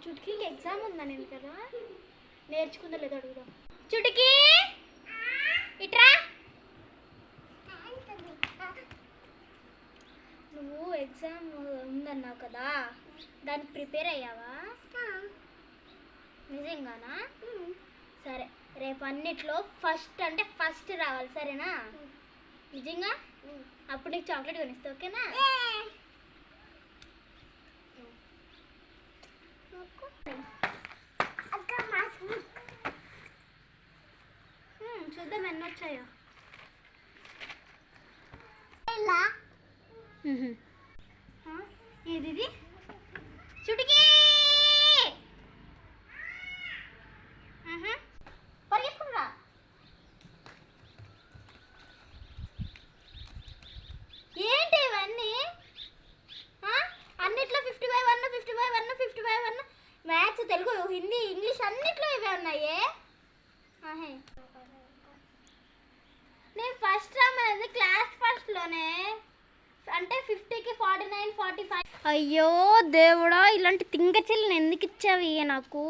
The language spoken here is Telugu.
చుటికీకి ఎగ్జామ్ ఉందని కదా, నేర్చుకుందా లేదా అడుగుదాం. చుటికీ ఇట్రా. నువ్వు ఎగ్జామ్ ఉందన్నావు కదా, దానికి ప్రిపేర్ అయ్యావా? నిజంగానా? సరే, రేపు అన్నిట్లో ఫస్ట్ అంటే ఫస్ట్ రావాలి, సరేనా? నిజంగా? అప్పుడు నీకు చాక్లెట్ కొనిస్తా, ఓకేనా? చూద్దాం ఎన్ని వచ్చాయో. ఏది చుటికీ పరిగెత్తుకురా. ఏంటి ఇవన్నీ? అన్నిట్లో 50/1 50/1 50/1. మ్యాథ్స్, తెలుగు, హిందీ, ఇంగ్లీష్ అన్నిట్లో ఇవే ఉన్నాయే. నేను ఫస్ట్ రామది క్లాస్ ఫస్ట్లోనే, అంటే 50కి 49 45. అయ్యో దేవుడా, ఇలాంటి తింగ చెల్లిని ఎందుకు ఇచ్చావి నాకు?